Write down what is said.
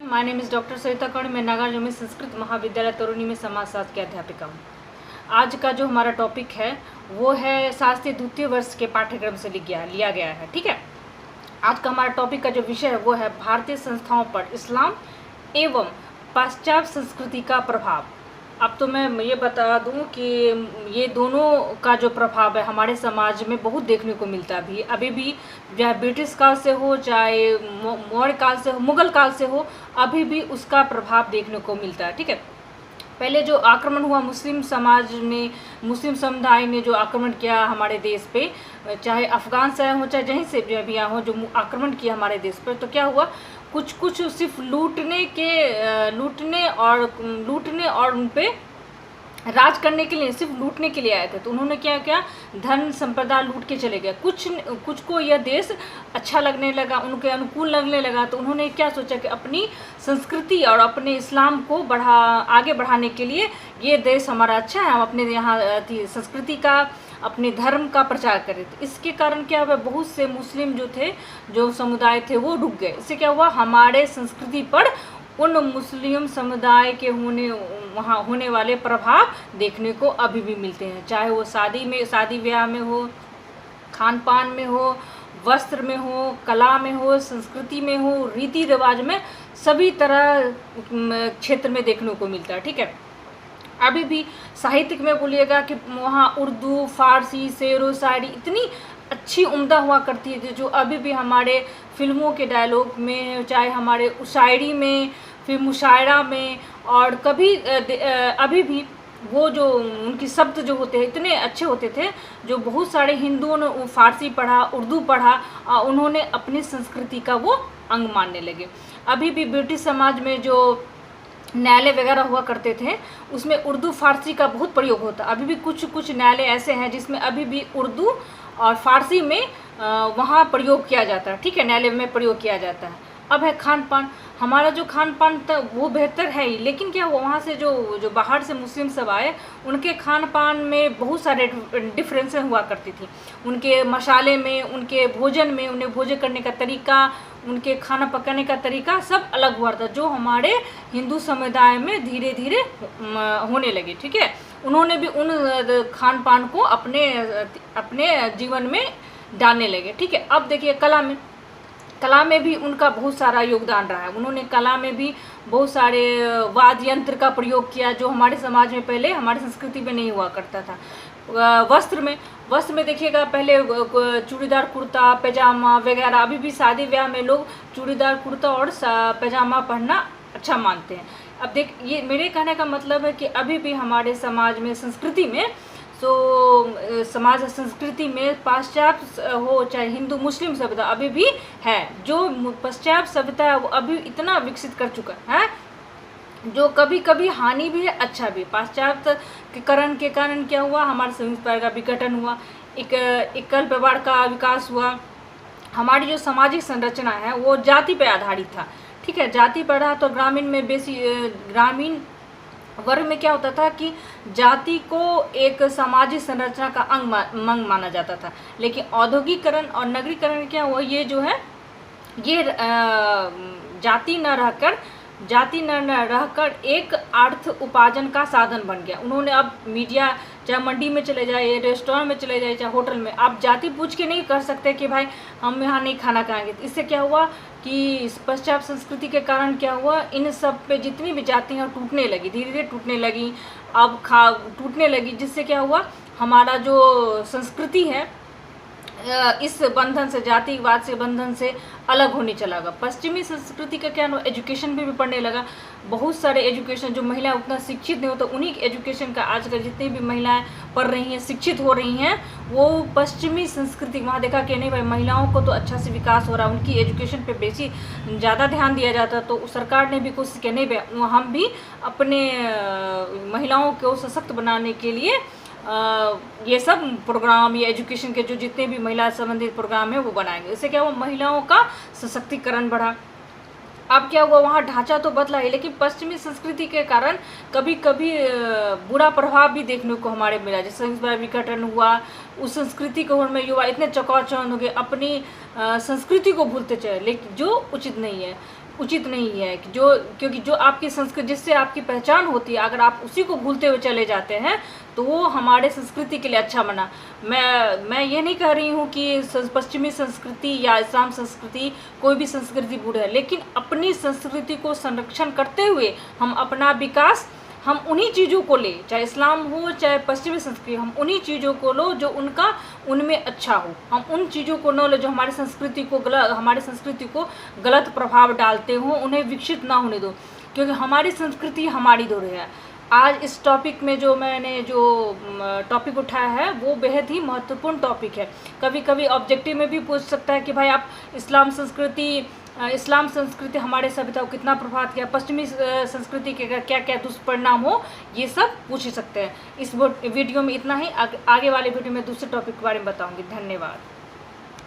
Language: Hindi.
माय नेम इज़ डॉक्टर सरिता कर्ण। मैं नागार्जुन संस्कृत महाविद्यालय तरुणी में समाजशास्त्र की अध्यापिका हूँ। आज का जो हमारा टॉपिक है वो है शास्त्रीय द्वितीय वर्ष के पाठ्यक्रम से लिया गया है। ठीक है, आज का हमारा टॉपिक का जो विषय है वो है भारतीय संस्थाओं पर इस्लाम एवं पाश्चात्य संस्कृति का प्रभाव। अब तो मैं ये बता दूं कि ये दोनों का जो प्रभाव है हमारे समाज में बहुत देखने को मिलता है। अभी भी चाहे ब्रिटिश काल से हो, चाहे मौर्य काल से हो, मुगल काल से हो, अभी भी उसका प्रभाव देखने को मिलता है। ठीक है, पहले जो आक्रमण हुआ मुस्लिम समाज ने, मुस्लिम समुदाय ने जो आक्रमण किया हमारे देश पे, चाहे अफ़गान से हो चाहे जहीं से भी यहाँ हो, जो आक्रमण किया हमारे देश पर, तो क्या हुआ, कुछ सिर्फ लूटने और उन पे राज करने के लिए, सिर्फ लूटने के लिए आए थे। तो उन्होंने क्या किया, धन संपदा लूट के चले गए। कुछ को यह देश अच्छा लगने लगा, उनके अनुकूल लगने लगा, तो उन्होंने क्या सोचा कि अपनी संस्कृति और अपने इस्लाम को आगे बढ़ाने के लिए ये देश हमारा अच्छा है, हम अपने यहाँ संस्कृति का, अपने धर्म का प्रचार करें। तो इसके कारण क्या हुआ, बहुत से मुस्लिम जो समुदाय थे वो रुक गए। इससे क्या हुआ, हमारे संस्कृति पर उन मुस्लिम समुदाय के वहाँ होने वाले प्रभाव देखने को अभी भी मिलते हैं। चाहे वो शादी ब्याह में हो, खान पान में हो, वस्त्र में हो, कला में हो, संस्कृति में हो, रीति रिवाज में, सभी तरह क्षेत्र में देखने को मिलता है। ठीक है, अभी भी साहित्य में बोलिएगा कि वहाँ उर्दू, फारसी, शेर व शायरी इतनी अच्छी उम्दा हुआ करती है जो अभी भी हमारे फिल्मों के डायलॉग में, चाहे हमारे शायरी में, फिर मुशायरा में, और अभी भी वो जो उनकी शब्द जो होते हैं इतने अच्छे होते थे, जो बहुत सारे हिंदुओं ने फारसी पढ़ा, उर्दू पढ़ा, उन्होंने अपनी संस्कृति का वो अंग मानने लगे। अभी भी ब्रिटिश समाज में जो न्यायालय वगैरह हुआ करते थे उसमें उर्दू फारसी का बहुत प्रयोग होता है। अभी भी कुछ न्यायालय ऐसे हैं जिसमें अभी भी उर्दू और फारसी में वहाँ प्रयोग किया जाता है। ठीक है, न्यायालय में प्रयोग किया जाता है। अब है खान पान। हमारा जो खान पान था वो बेहतर है ही, लेकिन क्या हुआ, वहाँ से जो बाहर से मुस्लिम सब आए, उनके खान पान में बहुत सारे डिफरेंसेस हुआ करती थी। उनके मसाले में, उनके भोजन में, उन्हें भोजन करने का तरीका, उनके खाना पकाने का तरीका सब अलग हुआ था, जो हमारे हिंदू समुदाय में धीरे धीरे होने लगे। ठीक है, उन्होंने भी उन खान पान को अपने जीवन में डालने लगे। ठीक है, अब देखिए कला में भी उनका बहुत सारा योगदान रहा है। उन्होंने कला में भी बहुत सारे वाद्य यंत्र का प्रयोग किया, जो हमारे समाज में पहले, हमारी संस्कृति में नहीं हुआ करता था। वस्त्र में देखिएगा, पहले चूड़ीदार कुर्ता पैजामा वगैरह, अभी भी शादी ब्याह में लोग चूड़ीदार कुर्ता और पैजामा पहनना अच्छा मानते हैं। अब ये मेरे कहने का मतलब है कि अभी भी हमारे समाज में, संस्कृति में, समाज संस्कृति में पाश्चात्य हो चाहे हिंदू मुस्लिम सभ्यता अभी भी है। जो पाश्चात्य सभ्यता है वो अभी इतना विकसित कर चुका है, जो कभी कभी हानि भी है, अच्छा भी। पाश्चात्य के कारण क्या हुआ, हमारे संस्कृति का विघटन हुआ, एक कल व्यवहार का विकास हुआ। हमारी जो सामाजिक संरचना है वो जाति पर आधारित था। ठीक है, जाति पर रहा तो ग्रामीण वर्ग में क्या होता था कि जाति को एक सामाजिक संरचना का अंग माना जाता था। लेकिन औद्योगिकरण और नगरीकरण क्या हुआ, ये जो है ये जाति न रहकर एक अर्थ उपार्जन का साधन बन गया। उन्होंने अब मीडिया, चाहे मंडी में चले जाए, रेस्टोरेंट में चले जाए, चाहे होटल में, आप जाति पूछ के नहीं कर सकते कि भाई हम यहाँ नहीं खाना खाएंगे। तो इससे क्या हुआ कि पश्चात संस्कृति के कारण क्या हुआ, इन सब पे जितनी भी जातियाँ टूटने लगी, धीरे धीरे टूटने लगी, अब टूटने लगी, जिससे क्या हुआ, हमारा जो संस्कृति है इस बंधन से, जातिवाद से बंधन से अलग होने चला गया। पश्चिमी संस्कृति का क्या एजुकेशन भी पढ़ने लगा। बहुत सारे एजुकेशन, जो महिलाएं उतना शिक्षित नहीं होता, उन्हीं एजुकेशन का आजकल जितनी भी महिलाएं पढ़ रही हैं, शिक्षित हो रही हैं, वो पश्चिमी संस्कृति, वहाँ देखा कि नहीं भाई महिलाओं को तो अच्छा से विकास हो रहा है, उनकी एजुकेशन पे ज़्यादा ध्यान दिया जाता। तो सरकार ने भी कोशिश की, नहीं भाई हम भी अपने महिलाओं को सशक्त बनाने के लिए ये सब प्रोग्राम या एजुकेशन के जो जितने भी महिला संबंधित प्रोग्राम है वो बनाएंगे। इससे क्या हुआ, महिलाओं का सशक्तिकरण बढ़ा। अब क्या हुआ, वहाँ ढांचा तो बदला है, लेकिन पश्चिमी संस्कृति के कारण कभी कभी बुरा प्रभाव भी देखने को हमारे मिला। जैसे विघटन हुआ, उस संस्कृति को में युवा इतने चकाचौंध हो गए, अपनी संस्कृति को भूलते चले, लेकिन जो उचित नहीं है। उचित नहीं है कि जो, क्योंकि जो आपकी संस्कृति, जिससे आपकी पहचान होती है, अगर आप उसी को भूलते हुए चले जाते हैं तो वो हमारे संस्कृति के लिए अच्छा बना। मैं ये नहीं कह रही हूँ कि पश्चिमी संस्कृति या इस्लाम संस्कृति, कोई भी संस्कृति बुरी है, लेकिन अपनी संस्कृति को संरक्षण करते हुए हम अपना विकास, हम उन्हीं चीज़ों को ले, चाहे इस्लाम हो चाहे पश्चिमी संस्कृति, हम उन्हीं चीज़ों को लो जो उनका उनमें अच्छा हो। हम उन चीज़ों को न लो जो हमारी संस्कृति को गलत प्रभाव डालते हों, उन्हें विकसित ना होने दो, क्योंकि हमारी संस्कृति हमारी धरोहर है। आज इस टॉपिक में जो मैंने टॉपिक उठाया है वो बेहद ही महत्वपूर्ण टॉपिक है। कभी कभी ऑब्जेक्टिव में भी पूछ सकता है कि भाई आप इस्लाम संस्कृति हमारे सभ्यता को कितना प्रभावित किया, पश्चिमी संस्कृति के क्या क्या दुष्परिणाम हो, ये सब पूछ ही सकते हैं। इस वीडियो में इतना ही। आगे वाले वीडियो में दूसरे टॉपिक के बारे में बताऊंगी। धन्यवाद।